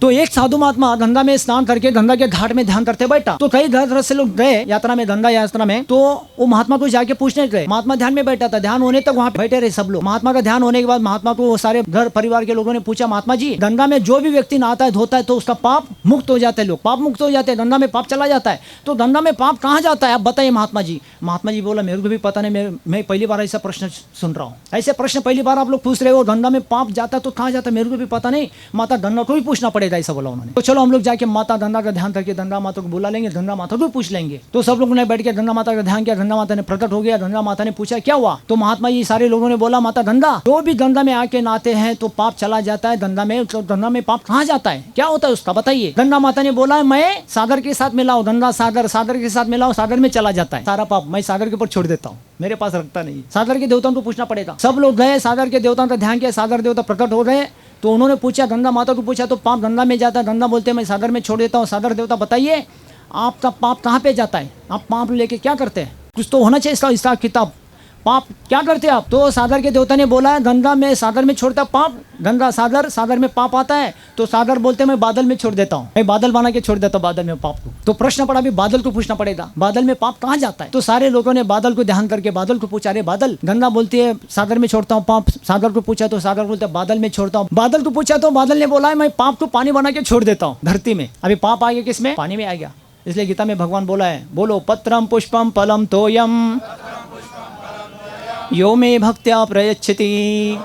तो एक साधु महात्मा गंगा में स्नान करके गंगा के घाट में ध्यान करते बैठा। तो कई घर से लोग गए यात्रा में, गंगा यात्रा में, तो वो महात्मा को जाके पूछने गए। महात्मा ध्यान में बैठा था, ध्यान होने तक वहाँ बैठे रहे सब लोग। महात्मा का ध्यान होने के बाद महात्मा को सारे घर परिवार के लोगों ने पूछा, महात्मा जी गंगा में जो भी व्यक्ति नहाता है धोता है तो उसका पाप मुक्त हो जाते हैं, लोग पाप मुक्त हो जाते हैं, गंगा में पाप चला जाता है। तो गंगा में पाप कहाँ जाता है आप बताइए महात्मा जी। महात्मा जी बोला, मेरे को भी पता नहीं, मैं पहली बार ऐसा प्रश्न सुन रहा हूँ। ऐसे प्रश्न पहली बार आप लोग पूछ रहे हो, गंगा में पाप जाता है तो कहाँ जाता है, मेरे को भी पता नहीं, माता गंगा को भी पूछना पड़ेगा, ऐसा बोला उन्होंने। तो चलो हम लोग जाके माता गंगा का ध्यान करके गंगा माता को बुला लेंगे, गंगा माता को पूछ लेंगे। तो सब लोगों ने बैठ के गंगा माता का ध्यान किया। गंगा माता ने प्रकट हो गया। गंगा माता ने पूछा क्या हुआ। तो महात्मा जी सारे लोगों ने बोला, माता गंगा जो भी गंगा में आके नहाते हैं तो पाप चला जाता है गंगा में। तो गंगा में पाप कहाँ जाता है, क्या होता है उसका बताइए। गंगा माता ने बोला, मैं सागर के साथ मिलाओ, गंगा सागर, सागर के साथ मिलाओ, सागर में चला जाता है सारा पाप, मैं सागर के ऊपर छोड़ देता हूँ, मेरे पास रखता नहीं। सागर के देवताओं को पूछना पड़ेगा। सब लोग गए, सागर के देवताओं का ध्यान किया, सागर देवता प्रकट हो गए। तो उन्होंने पूछा, गंगा माता को पूछा, तो पाप गंगा में जाता है। गंगा बोलते हैं मैं सागर में छोड़ देता हूँ। सागर देवता बताइए आपका पाप कहाँ पे जाता है, आप पाप लेके क्या करते हैं, कुछ तो होना चाहिए इसका हिसाब किताब, पाप क्या करते हैं आप। तो सागर के देवता ने बोला, गंगा में सागर में छोड़ता पाप, गंगा सागर, सागर में पाप आता है। तो सागर बोलते हैं मैं बादल में छोड़ देता हूँ, मैं बादल बना के छोड़ देता हूँ बादल में पाप को। तो प्रश्न पड़ा, अभी बादल को पूछना पड़ेगा, बादल में पाप कहाँ जाता है। तो सारे लोगों ने बादल को ध्यान करके बादल को पूछा, अरे बादल, गंगा बोलती है सागर में छोड़ता हूँ पाप। सागर को पूछा तो सागर बोलता है बादल में छोड़ता हूँ। बादल को पूछा तो बादल ने बोला मैं पाप को पानी बना के छोड़ देता हूँ धरती में। अभी पाप आ गया किसमें, पानी में आ गया। इसलिए गीता में भगवान बोला है, बोलो पत्रम पुष्पम फलम तोयम यो मे भक्त्या प्रयच्छति।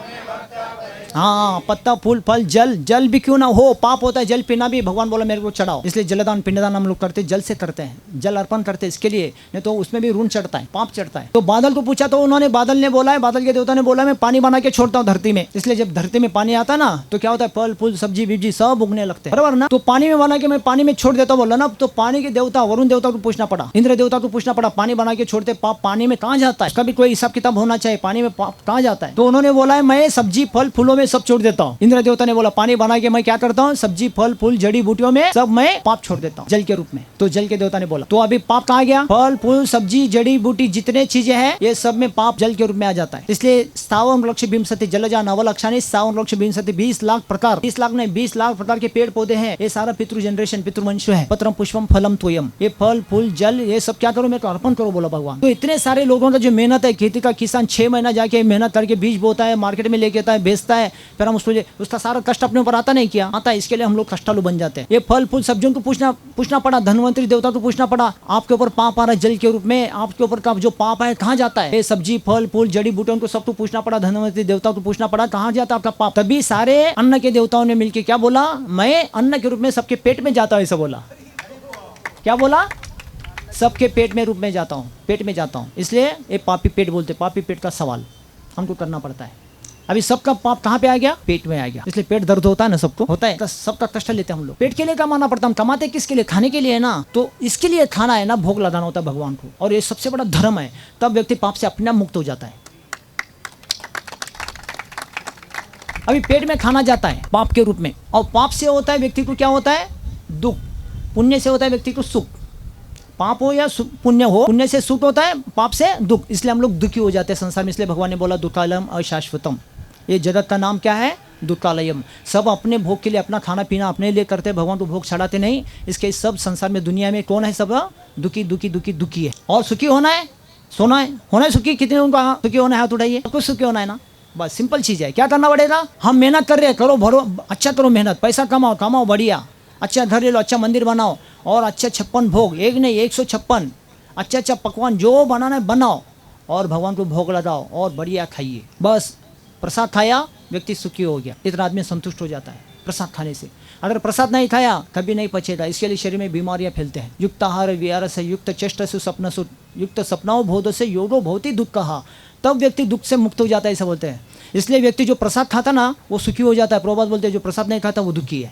हाँ, पत्ता फूल फल जल, जल भी क्यों ना हो, पाप होता है जल पीना भी, भगवान बोला मेरे को चढ़ाओ। इसलिए जलदान पिंडदान हम लोग करते, जल से करते हैं, जल अर्पण करते हैं इसके लिए, नहीं तो उसमें भी ऋण चढ़ता है, पाप चढ़ता है। तो बादल को पूछा तो उन्होंने, बादल ने बोला है, बादल के देवता ने बोला मैं पानी बना के छोड़ता हूँ धरती में। इसलिए जब धरती में पानी आता है ना तो क्या होता है, फल फूल सब्जी बिब्जी सब उगने लगते हैं, बराबर ना। तो पानी में बना के मैं पानी में छोड़ देता हूँ बोला ना। तो पानी के देवता वरुण देवता को पूछना पड़ा, इंद्र देवता को पूछना पड़ा, पानी बना के छोड़ते पाप पानी में कहाँ जाता है, इसका भी कोई हिसाब किताब होना चाहिए, पानी में पाप कहाँ जाता है। तो उन्होंने बोला है मैं सब्जी फल फूलों में सब छोड़ देता हूँ। इंद्र देवता ने बोला पानी बना के मैं क्या करता हूँ, सब्जी फल फूल जड़ी बूटियों में सब मैं पाप छोड़ देता हूँ जल के रूप में। तो जल के देवता ने बोला, तो अभी पाप कहाँ गया, फल फूल सब्जी जड़ी बूटी जितने चीजें हैं ये सब में पाप जल के रूप में आ जाता है। इसलिए 57,20,000 जलजा नवलक्षाणी 57,20,000 20 लाख प्रकार, 30 लाख नहीं 20 लाख प्रकार के पेड़ पौधे हैं। ये सारा पितृ जनरेशन पितृवंश है। पत्रम पुष्पम फलम तोयम, ये फल फूल जल ये सब क्या करो, मेरे को अर्पण करो बोला भगवान। तो इतने सारे लोगों का जो मेहनत है, खेती का किसान 6 महीना जाके मेहनत करके बीज बोता है, मार्केट में लेके आता है, बेचता है, फिर हम उसका सारा कष्ट अपने ऊपर आता नहीं किया, आता है, इसके लिए हम लोग कष्टालु बन जाते हैं। ये फल फूल सब्जियों को पूछना पड़ा, धनवंतरी देवता को पूछना पड़ा, आपके ऊपर पाप आ रहा है जल के रूप में, आपके ऊपर का जो पाप है कहाँ जाता है, ये सब्जी फल फूल जड़ी बूटियों को सबको पूछना पड़ा, धनवंतरी देवता को पूछना पड़ा कहाँ जाता है आपका पाप। तभी सारे अन्न के देवताओं ने मिलकर क्या बोला, मैं अन्न के रूप में सबके पेट में जाता हूँ, ऐसा बोला। क्या बोला, सबके पेट में रूप में जाता हूँ, पेट में जाता हूँ। इसलिए ये पापी पेट बोलते, पापी पेट का सवाल हमको करना पड़ता है। अभी सबका पाप कहाँ पे आ गया, पेट में आ गया। इसलिए पेट दर्द होता है ना, सबको होता है, तो सबका कष्ट लेते हैं हम लोग। पेट के लिए कमाना पड़ता है, हम कमाते किसके लिए, खाने के लिए है ना। तो इसके लिए खाना है ना, भोग लगाना होता है भगवान को, और ये सबसे बड़ा धर्म है। तब व्यक्ति पाप से अपने आप मुक्त हो जाता है। अभी पेट में खाना जाता है पाप के रूप में, और पाप से होता है व्यक्ति को क्या होता है, दुख। पुण्य से होता है व्यक्ति को सुख। पाप हो या पुण्य हो, पुण्य से सुख होता है, पाप से दुख। इसलिए हम लोग दुखी हो जाते हैं संसार में। इसलिए भगवान ने बोला दुखालयम अशाश्वतम, ये जगत का नाम क्या है, दुखालयम। सब अपने भोग के लिए अपना खाना पीना अपने लिए करते हैं, भगवान को भोग चढ़ाते नहीं। इसके सब संसार में दुनिया में कौन है, सब दुखी दुखी दुखी दुखी है। और सुखी होना है, सोना है, होना है सुखी, कितने उनका सुखी होना है हाथ उठाइए, कुछ सुखी होना है ना, बस सिंपल चीज है। क्या करना पड़ेगा, हम मेहनत कर रहे हैं, करो भरो, अच्छा करो मेहनत, पैसा कमाओ, कमाओ बढ़िया, अच्छा घर ले लो, अच्छा मंदिर बनाओ, और अच्छा 56 भोग, एक नहीं 156 अच्छा पकवान जो बनाना है बनाओ, और भगवान को भोग लगाओ और बढ़िया खाइए। बस प्रसाद खाया व्यक्ति सुखी हो गया, इतना आदमी संतुष्ट हो जाता है प्रसाद खाने से। अगर प्रसाद नहीं खाया कभी नहीं पचेगा, इसके लिए शरीर में बीमारियां फैलते हैं। युक्त आहार विहार से युक्त चेष्ट से सपन सु युक्त सपनाओं बोध से योगो भवति दुख कहा, तब व्यक्ति दुख से मुक्त हो जाता है, ऐसा बोलते हैं। इसलिए व्यक्ति जो प्रसाद खाता ना वो सुखी हो जाता है। प्रभुपाद बोलते हैं जो प्रसाद नहीं खाता वो दुखी है।